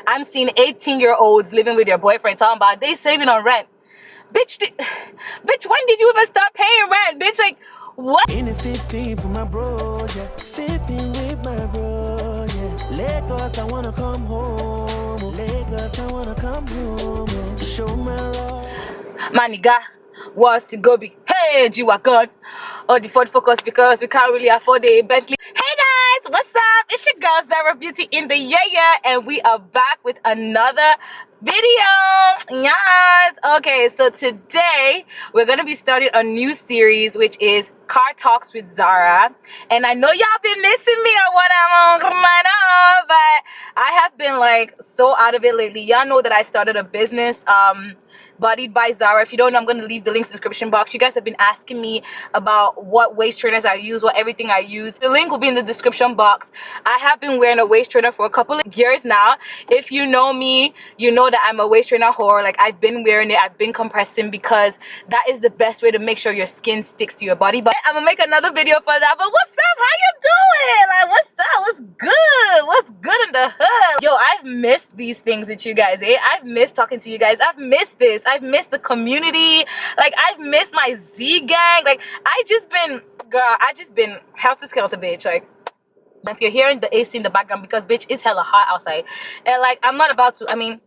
I'm seeing 18-year-olds living with their boyfriend talking about they saving on rent. Bitch, bitch, when did you even start paying rent? Bitch, like, what? In the 15 for my bro, yeah. 15 with my bro, yeah. Lagos, I wanna come home. Lagos, I wanna come home. Show my love. My nigga, what's the go be? Hey, G-Wagon. Or the Ford Focus because we can't really afford a Bentley. Hey guys, what's up? It's your girl Zara Beauty in the yeah, and we are back with another video. Yes. Okay, so today we're gonna be starting a new series, which is Car Talks with Zara. And I know y'all been missing me on what I'm on right now, but I have been like so out of it lately. Y'all know that I started a business, Bodied by Zara. If you don't know, I'm going to leave the links in the description box. You guys have been asking me about what waist trainers I use, what everything I use. The link will be in the description box. I have been wearing a waist trainer for a couple of years now. If you know me, you know that I'm a waist trainer whore. Like, I've been wearing it, I've been compressing because that is the best way to make sure your skin sticks to your body. But I'm gonna make another video for that. But what's up? How you doing? Like, what's up? What's good? What's good in the hood? Yo, I've missed these things with you guys, eh? I've missed talking to you guys. I've missed this. I've missed the community. Like, I've missed my Z gang. Like, I just been helter skelter, bitch. Like, if you're hearing the AC in the background, because bitch, it's hella hot outside. And like, I'm not about to, I mean,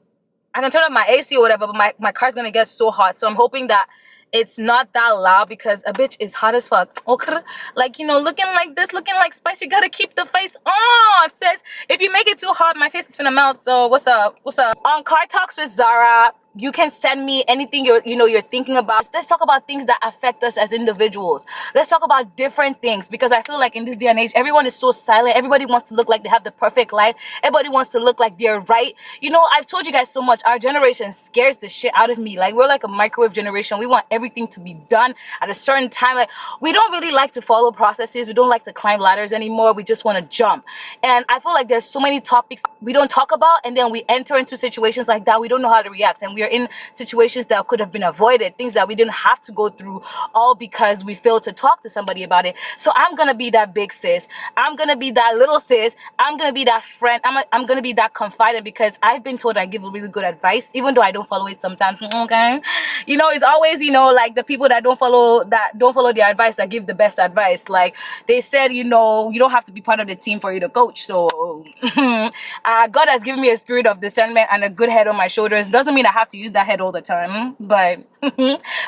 I can turn on my AC or whatever, but my car's gonna get so hot. So I'm hoping that it's not that loud because a bitch is hot as fuck. Okay? Like, you know, looking like this, looking like spice, you gotta keep the face on. It says, if you make it too hot, my face is finna melt. So what's up? What's up? On Car Talks with Zara, you can send me anything you're thinking about. Let's talk about things that affect us as individuals. Let's talk about different things, because I feel like in this day and age, everyone is so silent. Everybody wants to look like they have the perfect life. Everybody wants to look like they're right. You know, I've told you guys so much. Our generation scares the shit out of me. Like, we're like a microwave generation. We want everything to be done at a certain time. Like, we don't really like to follow processes. We don't like to climb ladders anymore. We just want to jump. And I feel like there's so many topics we don't talk about, and then we enter into situations like that. We don't know how to react, and we are in situations that could have been avoided, things that we didn't have to go through, all because we failed to talk to somebody about it. So I'm gonna be that big sis. I'm gonna be that little sis. I'm gonna be that friend. I'm gonna be that confidant, because I've been told I give really good advice, even though I don't follow it sometimes. Okay, you know, it's always, you know, like the people that don't follow the advice that give the best advice. Like they said, you know, you don't have to be part of the team for you to coach. So God has given me a spirit of discernment and a good head on my shoulders. Doesn't mean I have to use that head all the time, but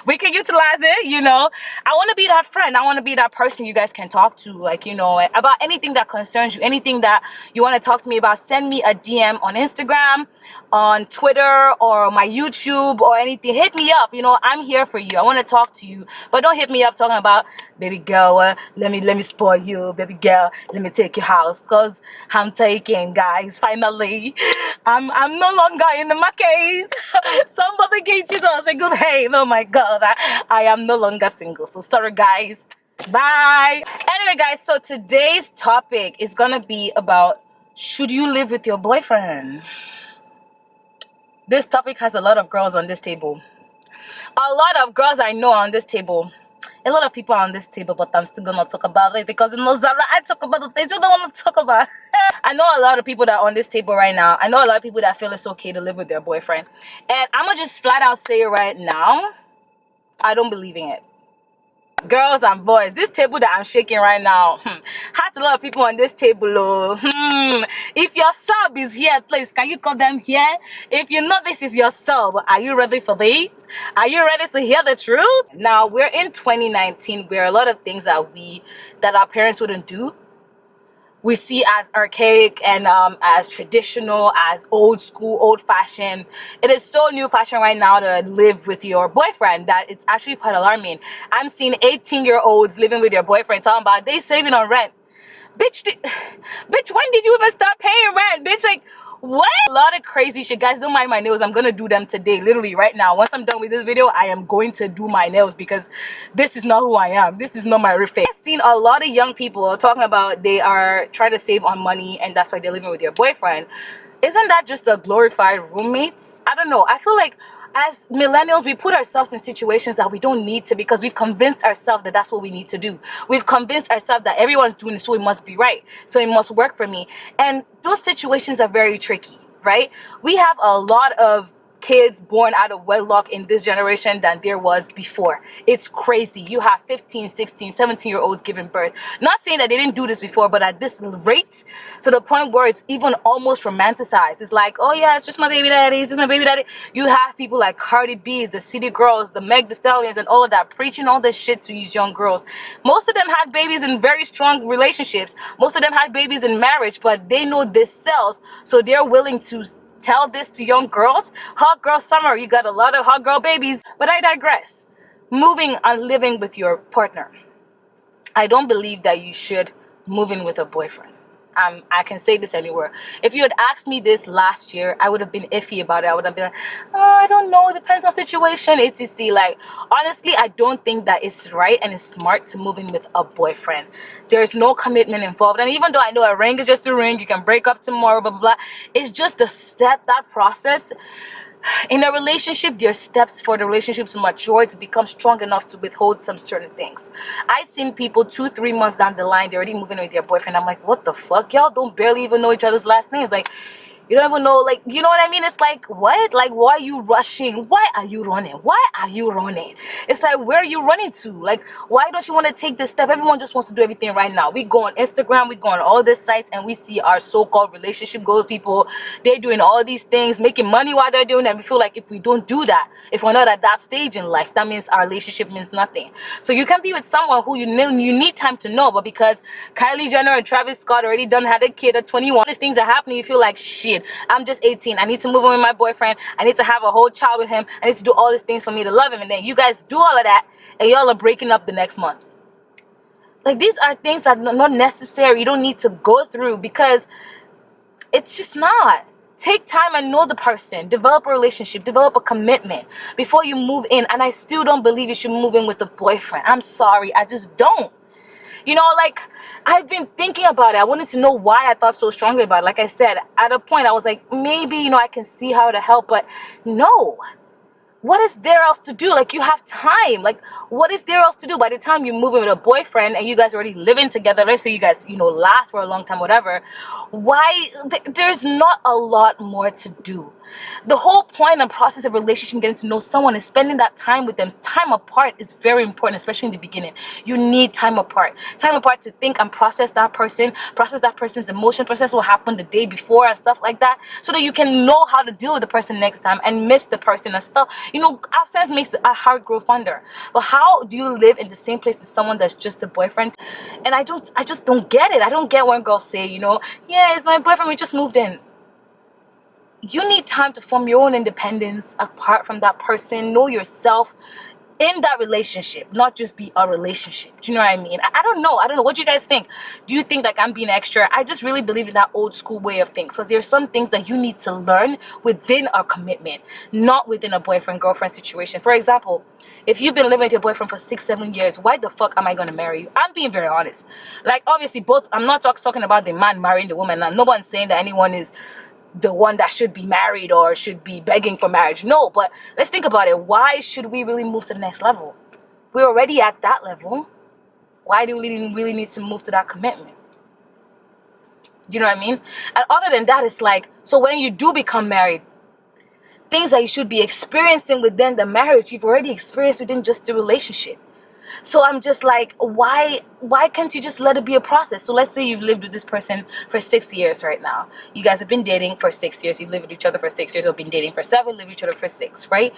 we can utilize it. You know, I want to be that friend. I want to be that person you guys can talk to, like, you know, about anything that concerns you, anything that you want to talk to me about. Send me a DM on Instagram, on Twitter, or my YouTube, or anything. Hit me up. You know, I'm here for you. I want to talk to you, but don't hit me up talking about, baby girl, let me spoil you, baby girl, let me take your house, because I'm taking, guys. Finally, I'm no longer in the market. Somebody gave Jesus a good hey. Oh my God, I am no longer single. So sorry, guys. Bye. Anyway, guys, so today's topic is gonna be about, should you live with your boyfriend? This topic has a lot of girls on this table. A lot of girls I know on this table. A lot of people are on this table, but I'm still gonna talk about it because in Zara, I talk about the things you don't want to talk about. I know a lot of people that are on this table right now. I know a lot of people that feel it's okay to live with their boyfriend. And I'm gonna just flat out say it right now, I don't believe in it. Girls and boys, this table that I'm shaking right now has a lot of people on this table. If your sub is here, please, can you call them here? If you know this is your sub, are you ready for this? Are you ready to hear the truth? Now, we're in 2019, where a lot of things that our parents wouldn't do, we see as archaic and as traditional, as old school, old fashioned. It is so new fashion right now to live with your boyfriend that it's actually quite alarming. I'm seeing 18-year-olds living with their boyfriend talking about they saving on rent. Bitch, when did you even start paying rent? Bitch, like, what? A lot of crazy shit. Guys, don't mind my nails. I'm gonna do them today, literally right now. Once I'm done with this video, I am going to do my nails, because this is not who I am. This is not my real face. I've seen a lot of young people talking about they are trying to save on money, and that's why they're living with their boyfriend. Isn't that just a glorified roommates? I don't know. I feel like as millennials, we put ourselves in situations that we don't need to, because we've convinced ourselves that that's what we need to do. We've convinced ourselves that everyone's doing it, so it must be right. So it must work for me. And those situations are very tricky. right? We have a lot of kids born out of wedlock in this generation than there was before. It's crazy. You have 15, 16, 17 year olds giving birth. Not saying that they didn't do this before, but at this rate, to the point where it's even almost romanticized. It's like, oh yeah, it's just my baby daddy, it's just my baby daddy. You have people like Cardi B's, the City Girls, the Meg Thee Stallions, and all of that preaching all this shit to these young girls. Most of them had babies in very strong relationships. Most of them had babies in marriage, but they know this sells, so they're willing to tell this to young girls. Hot girl summer, you got a lot of hot girl babies. But I digress. Moving and living with your partner. I don't believe that you should move in with a boyfriend. I can say this anywhere. If you had asked me this last year, I would have been iffy about it. I would have been like, oh, I don't know. It depends on situation, etc. Like, honestly, I don't think that it's right and it's smart to move in with a boyfriend. There's no commitment involved. And even though I know a ring is just a ring, you can break up tomorrow, blah, blah, blah. It's just a step, that process. In a relationship, there are steps for the relationship to mature, to become strong enough to withhold some certain things. I've seen people 2-3 months down the line, they're already moving with their boyfriend. I'm like, what the fuck? Y'all don't barely even know each other's last names. Like, you don't even know, like, you know what I mean? It's like, what? Like, why are you rushing? Why are you running? Why are you running? It's like, where are you running to? Like, why don't you want to take this step? Everyone just wants to do everything right now. We go on Instagram, we go on all these sites, and we see our so-called relationship goals people. They're doing all these things, making money while they're doing it. And we feel like if we don't do that, if we're not at that stage in life, that means our relationship means nothing. So you can be with someone who you need time to know, but because Kylie Jenner and Travis Scott already done had a kid at 21, these things are happening, you feel like, shit, I'm just 18. I need to move in with my boyfriend. I need to have a whole child with him. I need to do all these things for me to love him. And then you guys do all of that, and y'all are breaking up the next month. Like, these are things that are not necessary. You don't need to go through, because it's just not. Take time and know the person. Develop a relationship. Develop a commitment before you move in. And I still don't believe you should move in with a boyfriend. I'm sorry. I just don't. You know, like, I've been thinking about it. I wanted to know why I thought so strongly about it. Like I said, at a point I was like, maybe, you know, I can see how to help, but no. What is there else to do? Like, you have time. Like, what is there else to do? By the time you move in with a boyfriend and you guys are already living together, let's say you guys, you know, last for a long time, whatever, why, there's not a lot more to do. The whole point and process of relationship, getting to know someone, is spending that time with them. Time apart is very important, especially in the beginning. You need time apart. Time apart to think and process that person, process that person's emotion, process what happened the day before and stuff like that, so that you can know how to deal with the person next time and miss the person and stuff. You know, absence makes a heart grow fonder. But how do you live in the same place with someone that's just a boyfriend? And I just don't get it. I don't get when girls say, you know, yeah, it's my boyfriend, we just moved in. You need time to form your own independence apart from that person. Know yourself in that relationship, not just be a relationship. Do you know what I mean? I don't know. What do you guys think? Do you think like I'm being extra? I just really believe in that old school way of things, because there's some things that you need to learn within a commitment, not within a boyfriend-girlfriend situation. For example, if you've been living with your boyfriend for 6-7 years, why the fuck am I going to marry you? I'm being very honest. Like, obviously, I'm not talking about the man marrying the woman. And no one's saying that anyone is the one that should be married or should be begging for marriage. No, but let's think about it. Why should we really move to the next level? We're already at that level. Why do we really need to move to that commitment? Do you know what I mean? And other than that, it's like, so when you do become married, things that you should be experiencing within the marriage, you've already experienced within just the relationship. So I'm just like, why can't you just let it be a process? So let's say you've lived with this person for 6 years right now. You guys have been dating for 6 years. You've lived with each other for 6 years, or been dating for 7, lived with each other for 6, right?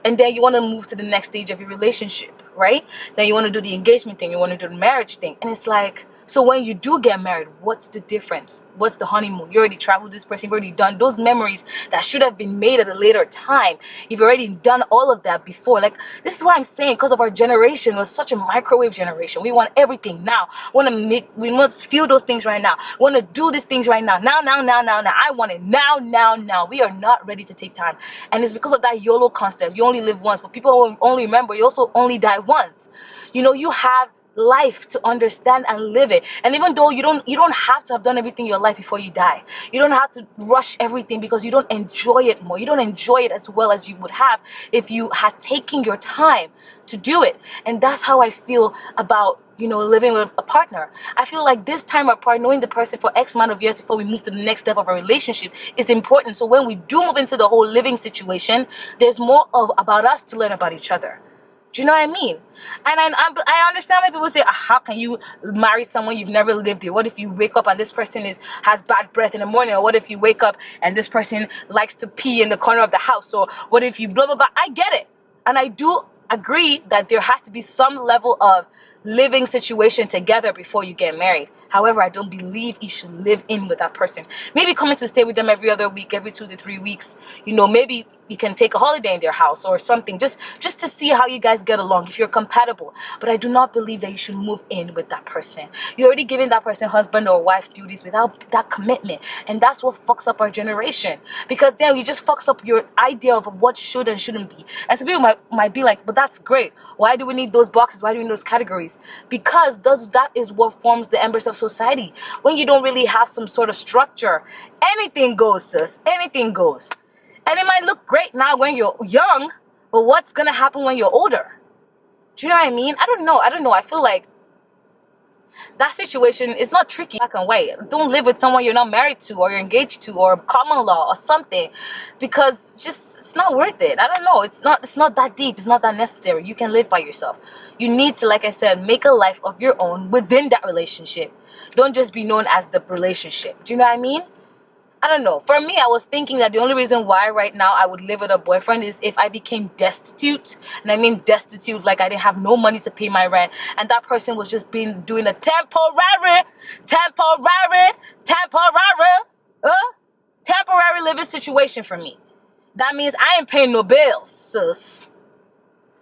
And then you want to move to the next stage of your relationship, right? Then you want to do the engagement thing. You want to do the marriage thing. And it's like, so when you do get married, what's the difference? What's the honeymoon? You already traveled with this person. You've already done those memories that should have been made at a later time. You've already done all of that before. Like, this is why I'm saying, because of our generation, was such a microwave generation. We want everything now. We must feel those things right now. We want to do these things right now. Now. I want it now. We are not ready to take time. And it's because of that YOLO concept. You only live once, but people only remember you also only die once. You know, you have life to understand and live it. And even though you don't have to have done everything in your life before you die, you don't have to rush everything because you don't enjoy it more. You don't enjoy it as well as you would have if you had taken your time to do it. And that's how I feel about living with a partner. I feel like this time apart, knowing the person for X amount of years before we move to the next step of a relationship is important. So when we do move into the whole living situation, there's more of about us to learn about each other. Do you know what I mean? And I understand when people say, how can you marry someone you've never lived with? What if you wake up and this person has bad breath in the morning? Or what if you wake up and this person likes to pee in the corner of the house? Or what if you blah, blah, blah? I get it. And I do agree that there has to be some level of living situation together before you get married. However, I don't believe you should live in with that person. Maybe coming to stay with them every other week, every 2 to 3 weeks. Maybe you can take a holiday in their house or something, just to see how you guys get along, if you're compatible. But I do not believe that you should move in with that person. You're already giving that person husband or wife duties without that commitment. And that's what fucks up our generation. Because then you just fucks up your idea of what should and shouldn't be. And some people might be like, but that's great. Why do we need those boxes? Why do we need those categories? Because that is what forms the embers of society. When you don't really have some sort of structure, anything goes, sis. Anything goes. And it might look great now when you're young, but what's gonna happen when you're older? Do you know what I mean? I don't know. I feel like that situation is not tricky, black and white. Don't live with someone you're not married to or you're engaged to or common law or something, because it's not worth it. I don't know. It's not that deep. It's not that necessary. You can live by yourself. You need to, like I said, make a life of your own within that relationship. Don't just be known as the relationship. Do you know what I mean? I don't know. For me, I was thinking that the only reason why right now I would live with a boyfriend is if I became destitute. And I mean destitute, like I didn't have no money to pay my rent. And that person was just doing a temporary living situation for me. That means I ain't paying no bills, sis.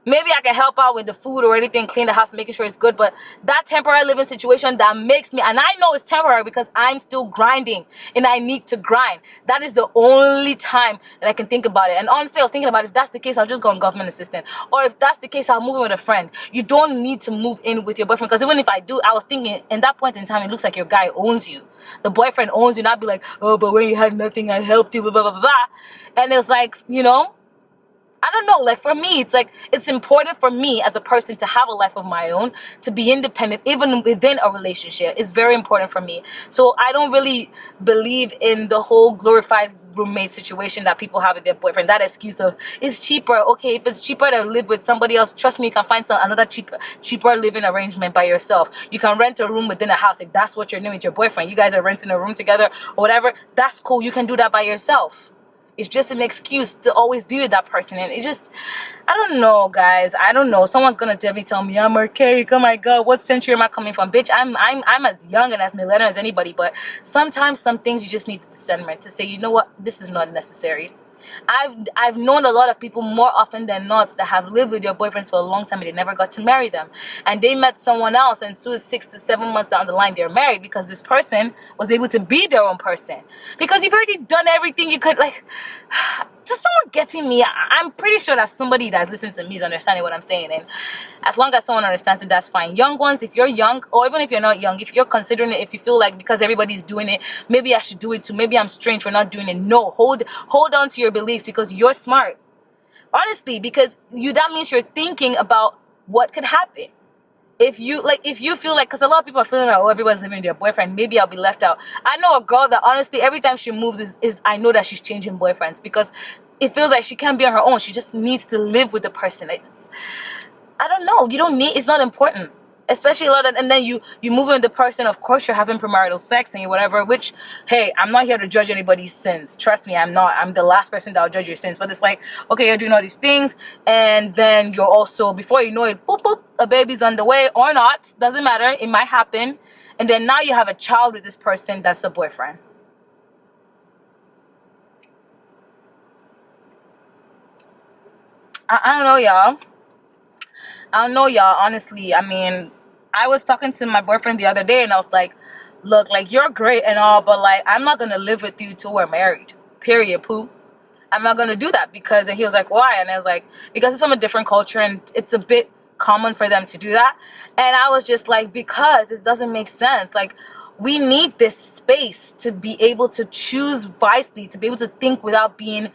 Maybe I can help out with the food or anything, clean the house, making sure it's good. But that temporary living situation that makes me, and I know it's temporary because I'm still grinding and I need to grind. That is the only time that I can think about it. And honestly, I was thinking about if that's the case, I'll just go on government assistant. Or if that's the case, I'll move in with a friend. You don't need to move in with your boyfriend, because even if I do, I was thinking in that point in time, it looks like your guy owns you. The boyfriend owns you, and I'd be like, oh, but when you had nothing, I helped you, blah, blah, blah, blah. And it's like, I don't know, like for me, it's like, it's important for me as a person to have a life of my own, to be independent, even within a relationship. It's very important for me. So I don't really believe in the whole glorified roommate situation that people have with their boyfriend. That excuse of, it's cheaper. Okay, if it's cheaper to live with somebody else, trust me, you can find another cheaper living arrangement by yourself. You can rent a room within a house if that's what you're doing with your boyfriend. You guys are renting a room together or whatever. That's cool. You can do that by yourself. It's just an excuse to always be with that person. And it just, I don't know, guys. I don't know. Someone's going to definitely tell me I'm archaic. Oh my God, what century am I coming from? Bitch, I'm as young and as millennial as anybody. But sometimes some things you just need discernment to say, you know what? This is not necessary. I've known a lot of people more often than not that have lived with their boyfriends for a long time and they never got to marry them. And they met someone else, and 6 to 7 months down the line, they're married because this person was able to be their own person. Because you've already done everything you could, like, to someone getting me, I'm pretty sure that somebody that's listening to me is understanding what I'm saying. And as long as someone understands it, that's fine. Young ones, if you're young, or even if you're not young, if you're considering it, if you feel like because everybody's doing it, maybe I should do it too, maybe I'm strange for not doing it. No, hold on to your beliefs, because you're smart. Honestly, because that means you're thinking about what could happen. If you feel like, because a lot of people are feeling like, oh, everyone's living with their boyfriend, maybe I'll be left out. I know a girl that honestly every time she moves is I know that she's changing boyfriends, because it feels like she can't be on her own. She just needs to live with the person. I don't know. You don't need, it's not important. Especially a lot of, and then you move in with the person, of course you're having premarital sex and whatever, which, hey, I'm not here to judge anybody's sins. Trust me, I'm not. I'm the last person that'll judge your sins. But it's like, okay, you're doing all these things, and then you're also, before you know it, boop, boop, a baby's on the way, or not. Doesn't matter. It might happen. And then now you have a child with this person that's a boyfriend. I don't know, y'all. Honestly. I mean, I was talking to my boyfriend the other day, and I was like, look, like, you're great and all, but like, I'm not gonna live with you till we're married, period, poo. I'm not gonna do that. Because, and he was like, why? And I was like, because it's from a different culture and it's a bit common for them to do that. And I was just like, because it doesn't make sense. Like, we need this space to be able to choose wisely, to be able to think without being,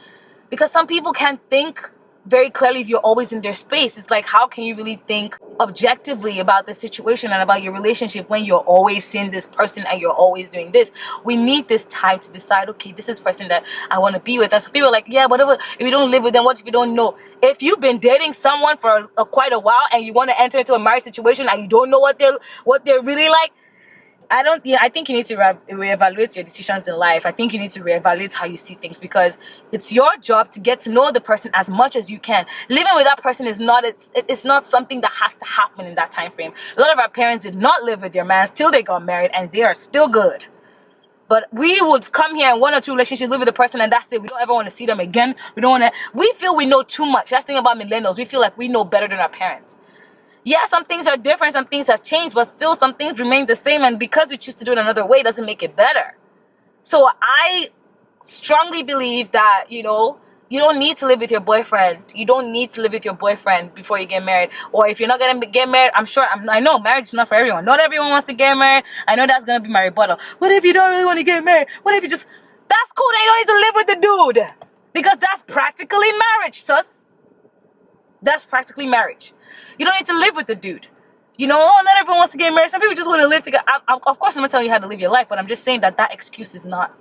because some people can't think very clearly if you're always in their space. It's like, how can you really think objectively about the situation and about your relationship when you're always seeing this person and you're always doing this. We need this time to decide, okay, this is the person that I want to be with. And so people are like, yeah, whatever, if you don't live with them, what if you don't know? If you've been dating someone for quite a while and you want to enter into a marriage situation and you don't know what they're really like, I think you need to reevaluate your decisions in life. I think you need to reevaluate how you see things, because it's your job to get to know the person as much as you can. Living with that person is not, it's not something that has to happen in that time frame. A lot of our parents did not live with their man till they got married, and they are still good. But we would come here in 1 or 2 relationships, live with a person, and that's it. We don't ever want to see them again. We feel we know too much. That's the thing about millennials. We feel like we know better than our parents. Yeah, some things are different, some things have changed, but still some things remain the same. And because we choose to do it another way doesn't make it better. So I strongly believe that, you don't need to live with your boyfriend. You don't need to live with your boyfriend before you get married. Or if you're not going to get married, I know marriage is not for everyone. Not everyone wants to get married. I know that's going to be my rebuttal. What if you don't really want to get married? What if that's cool. Then you don't need to live with the dude. Because that's practically marriage, sus. That's practically marriage. You don't need to live with the dude. Not everyone wants to get married. Some people just want to live together. Of course, I'm not telling you how to live your life, but I'm just saying that excuse is not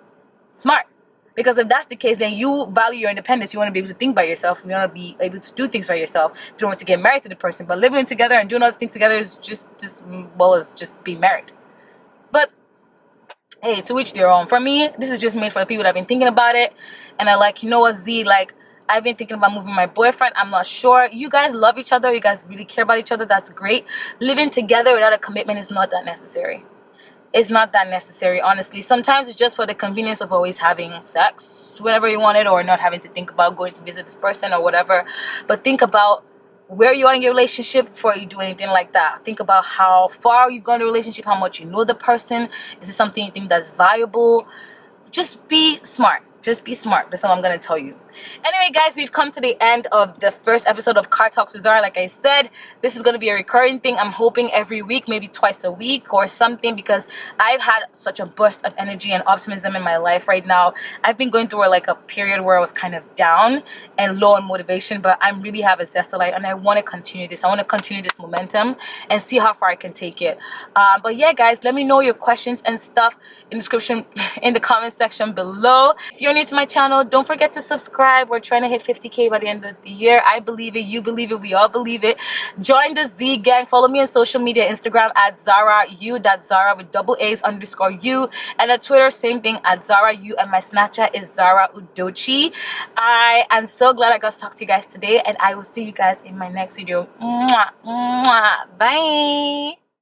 smart. Because if that's the case, then you value your independence. You want to be able to think by yourself. You want to be able to do things by yourself. You don't want to get married to the person. But living together and doing other things together is just being married. But hey, to each their own. For me, this is just made for the people that have been thinking about it. And are like, you know what, Z, like, I've been thinking about moving my boyfriend. I'm not sure. You guys love each other. You guys really care about each other. That's great. Living together without a commitment is not that necessary. It's not that necessary, honestly. Sometimes it's just for the convenience of always having sex whenever you want it, or not having to think about going to visit this person or whatever. But think about where you are in your relationship before you do anything like that. Think about how far you've gone in the relationship, how much you know the person. Is it something you think that's valuable? Just be smart. Just be smart. That's all I'm going to tell you. Anyway, guys, we've come to the end of the first episode of Talks with Zara. Like I said, this is going to be a recurring thing. I'm hoping every week, maybe twice a week or something, because I've had such a burst of energy and optimism in my life right now. I've been going through a period where I was kind of down and low on motivation, but I really have a zest of life, and I want to continue this. I want to continue this momentum and see how far I can take it. But yeah, guys, let me know your questions and stuff in the comment section below. If you're new to my channel, don't forget to subscribe. We're trying to hit 50K by the end of the year. I believe it. You believe it. We all believe it. Join the Z gang. Follow me on social media, Instagram at Zara U. That's Zara with double A's _U. And at Twitter, same thing, at Zara U. And my Snapchat is Zara Udochi. I am so glad I got to talk to you guys today, and I will see you guys in my next video. Mwah, mwah. Bye.